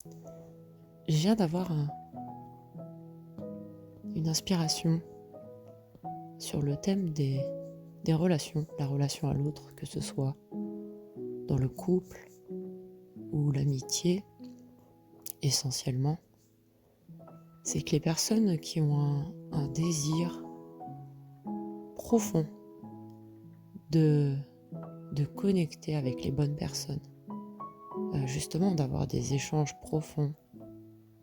Je viens d'avoir une inspiration sur le thème des relations, la relation à l'autre, que ce soit dans le couple ou l'amitié, essentiellement. C'est que les personnes qui ont un désir profond de, de connecter avec les bonnes personnes, justement d'avoir des échanges profonds,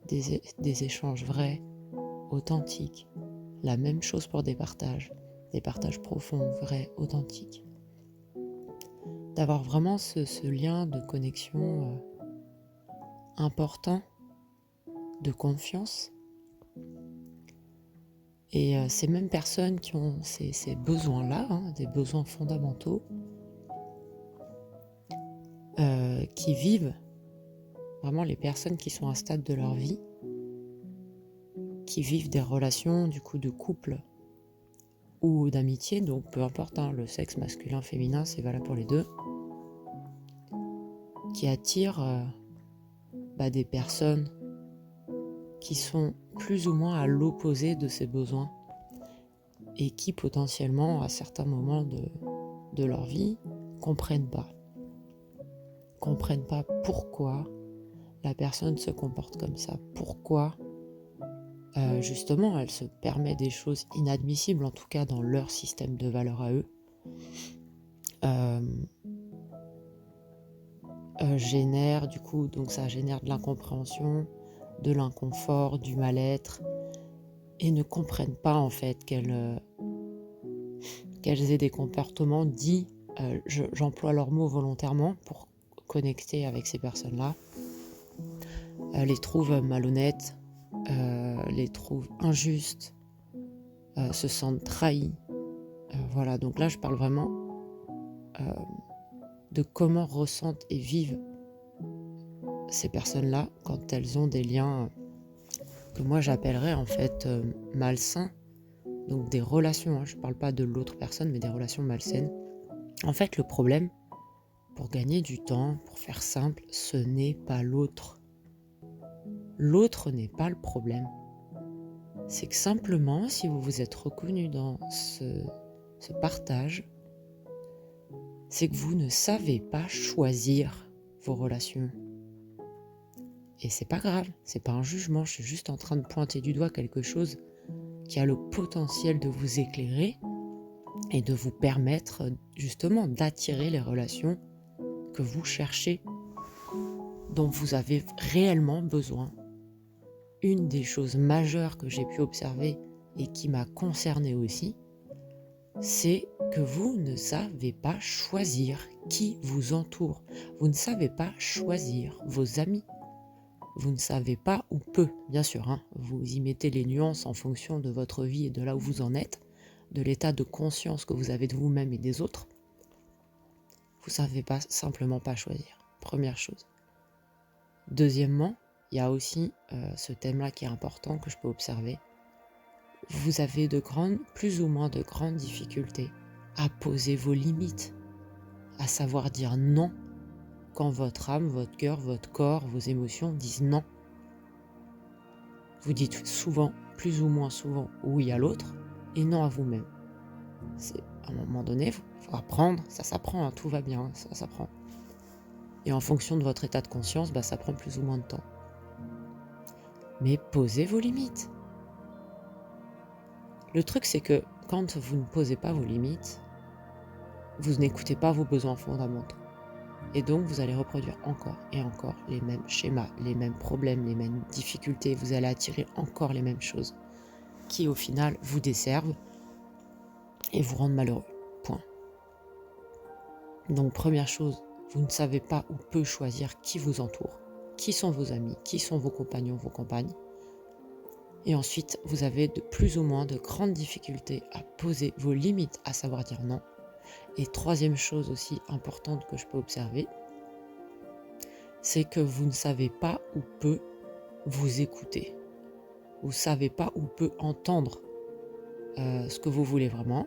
des échanges vrais, authentiques, la même chose pour des partages profonds, vrais, authentiques. D'avoir vraiment ce lien de connexion important, de confiance. Et ces mêmes personnes qui ont ces besoins-là, des besoins fondamentaux, qui vivent, vraiment les personnes qui sont à un stade de leur vie, qui vivent des relations du coup de couple ou d'amitié, donc peu importe, le sexe masculin, féminin, c'est valable pour les deux, qui attirent des personnes qui sont plus ou moins à l'opposé de ces besoins et qui potentiellement, à certains moments de leur vie, comprennent pas pourquoi la personne se comporte comme ça, pourquoi justement elle se permet des choses inadmissibles, en tout cas dans leur système de valeurs à eux, génère du coup, donc ça génère de l'incompréhension, de l'inconfort, du mal-être, et ne comprennent pas en fait qu'elles aient des comportements dits, j'emploie leurs mots volontairement pour connecter avec ces personnes-là, les trouvent malhonnêtes, les trouvent injustes, se sentent trahis. Voilà, donc là je parle vraiment de comment ressentent et vivent ces personnes-là quand elles ont des liens que moi j'appellerais en fait malsains, donc des relations, je parle pas de l'autre personne mais des relations malsaines. En fait le problème, pour gagner du temps, pour faire simple, ce n'est pas l'autre. L'autre n'est pas le problème. C'est que simplement, si vous vous êtes reconnu dans ce partage, c'est que vous ne savez pas choisir vos relations. Et c'est pas grave, c'est pas un jugement, je suis juste en train de pointer du doigt quelque chose qui a le potentiel de vous éclairer et de vous permettre justement d'attirer les relations que vous cherchez, dont vous avez réellement besoin. Une des choses majeures que j'ai pu observer et qui m'a concernée aussi, c'est que vous ne savez pas choisir qui vous entoure. Vous ne savez pas choisir vos amis. Vous ne savez pas, ou peu, bien sûr, vous y mettez les nuances en fonction de votre vie et de là où vous en êtes, de l'état de conscience que vous avez de vous-même et des autres. Vous ne savez pas simplement pas choisir, première chose. Deuxièmement, il y a aussi ce thème-là qui est important, que je peux observer. Vous avez plus ou moins de grandes difficultés à poser vos limites, à savoir dire non quand votre âme, votre cœur, votre corps, vos émotions disent non. Vous dites souvent, plus ou moins souvent, oui à l'autre et non à vous-même. C'est à un moment donné, il faut apprendre, ça s'apprend, tout va bien, ça s'apprend. Et en fonction de votre état de conscience, ça prend plus ou moins de temps. Mais posez vos limites. Le truc, c'est que quand vous ne posez pas vos limites, vous n'écoutez pas vos besoins fondamentaux. Et donc, vous allez reproduire encore et encore les mêmes schémas, les mêmes problèmes, les mêmes difficultés. Vous allez attirer encore les mêmes choses qui, au final, vous desservent et vous rendent malheureux. Point. Donc, première chose, vous ne savez pas ou peu choisir qui vous entoure, qui sont vos amis, qui sont vos compagnons, vos compagnes. Et ensuite, vous avez de plus ou moins de grandes difficultés à poser vos limites, à savoir dire non. Et troisième chose aussi importante que je peux observer, c'est que vous ne savez pas ou peu vous écouter. Vous ne savez pas ou peu entendre ce que vous voulez vraiment,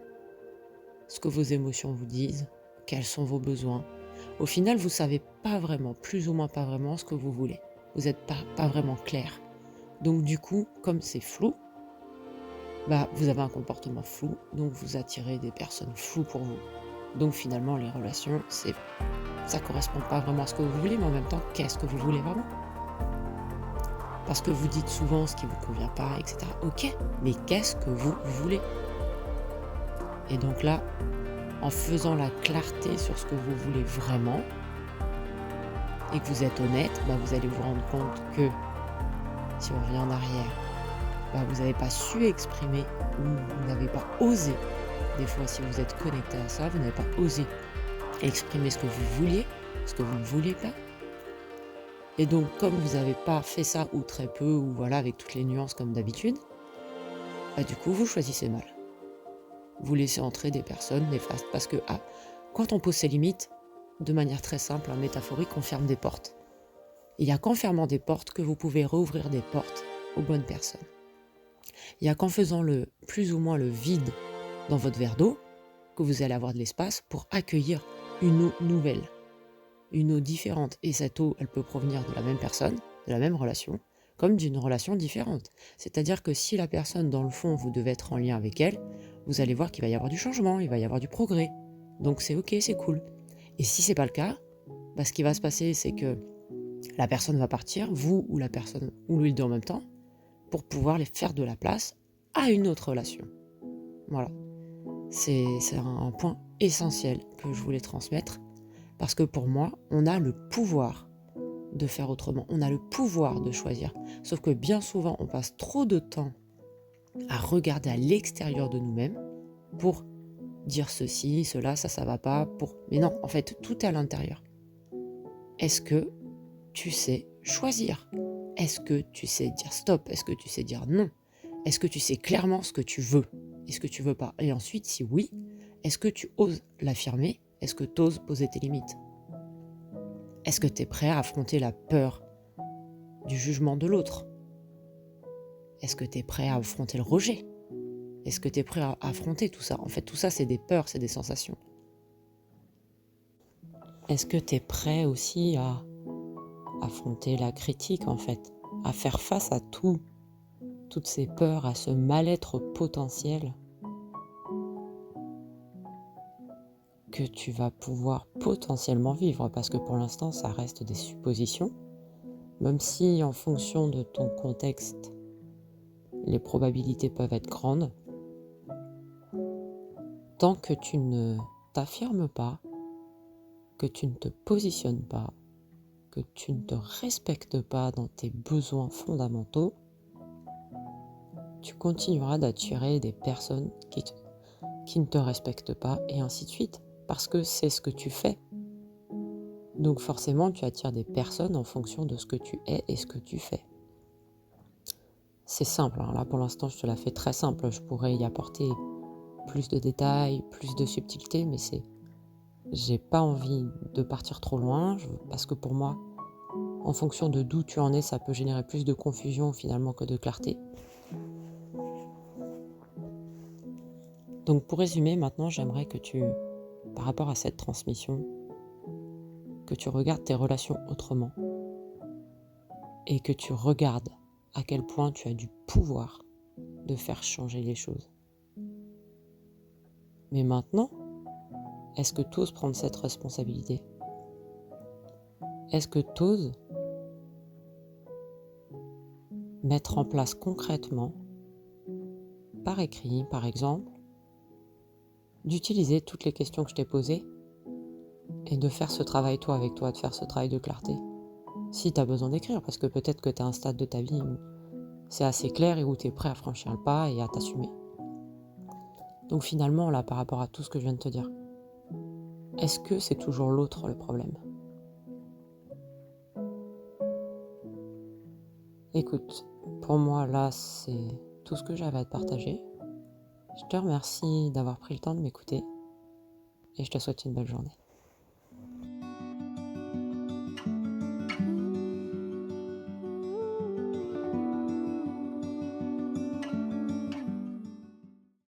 ce que vos émotions vous disent, quels sont vos besoins. Au final, vous ne savez pas vraiment, plus ou moins pas vraiment ce que vous voulez. vous n'êtes pas vraiment clair. Donc du coup, comme c'est flou, vous avez un comportement flou, donc vous attirez des personnes floues pour vous. Donc finalement, les relations, ça correspond pas vraiment à ce que vous voulez, mais en même temps, qu'est-ce que vous voulez vraiment? Parce que vous dites souvent ce qui vous convient pas, etc. Ok, mais qu'est-ce que vous voulez? Et donc là, en faisant la clarté sur ce que vous voulez vraiment, et que vous êtes honnête, vous allez vous rendre compte que, si on revient en arrière, vous n'avez pas su exprimer ou vous n'avez pas osé. Des fois, si vous êtes connecté à ça, vous n'avez pas osé exprimer ce que vous vouliez, ce que vous ne voulez pas. Et donc, comme vous n'avez pas fait ça, ou très peu, ou voilà, avec toutes les nuances comme d'habitude, du coup, vous choisissez mal. Vous laissez entrer des personnes néfastes. Parce que quand on pose ses limites, de manière très simple, métaphorique, on ferme des portes. Il n'y a qu'en fermant des portes que vous pouvez rouvrir des portes aux bonnes personnes. Il n'y a qu'en faisant plus ou moins le vide dans votre verre d'eau que vous allez avoir de l'espace pour accueillir une eau nouvelle, une eau différente. Et cette eau, elle peut provenir de la même personne, de la même relation, comme d'une relation différente. C'est-à-dire que si la personne, dans le fond, vous devez être en lien avec elle, vous allez voir qu'il va y avoir du changement, il va y avoir du progrès. Donc c'est ok, c'est cool. Et si c'est pas le cas, ce qui va se passer, c'est que la personne va partir, vous ou la personne, ou les deux en même temps, pour pouvoir les faire de la place à une autre relation. Voilà. C'est un point essentiel que je voulais transmettre, parce que pour moi, on a le pouvoir de faire autrement, on a le pouvoir de choisir. Sauf que bien souvent, on passe trop de temps à regarder à l'extérieur de nous-mêmes pour dire ceci, cela, ça va pas, Mais non, en fait, tout est à l'intérieur. Est-ce que tu sais choisir? Est-ce que tu sais dire stop? Est-ce que tu sais dire non? Est-ce que tu sais clairement ce que tu veux et ce que tu veux pas? Et ensuite, si oui, est-ce que tu oses l'affirmer? Est-ce que tu oses poser tes limites? Est-ce que tu es prêt à affronter la peur du jugement de l'autre? Est-ce que tu es prêt à affronter le rejet? Est-ce que tu es prêt à affronter tout ça? En fait, tout ça, c'est des peurs, c'est des sensations. Est-ce que tu es prêt aussi à affronter la critique, en fait, à faire face à toutes ces peurs, à ce mal-être potentiel que tu vas pouvoir potentiellement vivre, parce que pour l'instant, ça reste des suppositions, même si en fonction de ton contexte, les probabilités peuvent être grandes. Tant que tu ne t'affirmes pas, que tu ne te positionnes pas, que tu ne te respectes pas dans tes besoins fondamentaux, tu continueras d'attirer des personnes qui ne te respectent pas, et ainsi de suite, parce que c'est ce que tu fais. Donc forcément, tu attires des personnes en fonction de ce que tu es et ce que tu fais. C'est simple, là pour l'instant je te la fais très simple, je pourrais y apporter plus de détails, plus de subtilité, mais j'ai pas envie de partir trop loin, parce que pour moi, en fonction de d'où tu en es, ça peut générer plus de confusion finalement que de clarté. Donc pour résumer, maintenant j'aimerais que par rapport à cette transmission, que tu regardes tes relations autrement et que tu regardes à quel point tu as du pouvoir de faire changer les choses. Mais maintenant, est-ce que tu oses prendre cette responsabilité? Est-ce que tu oses mettre en place concrètement, par écrit par exemple, d'utiliser toutes les questions que je t'ai posées et de faire ce travail toi avec toi, de faire ce travail de clarté? Si tu as besoin d'écrire, parce que peut-être que tu as un stade de ta vie où c'est assez clair et où tu es prêt à franchir le pas et à t'assumer. Donc finalement, là, par rapport à tout ce que je viens de te dire, est-ce que c'est toujours l'autre le problème? Écoute, pour moi, là, c'est tout ce que j'avais à te partager. Je te remercie d'avoir pris le temps de m'écouter et je te souhaite une belle journée.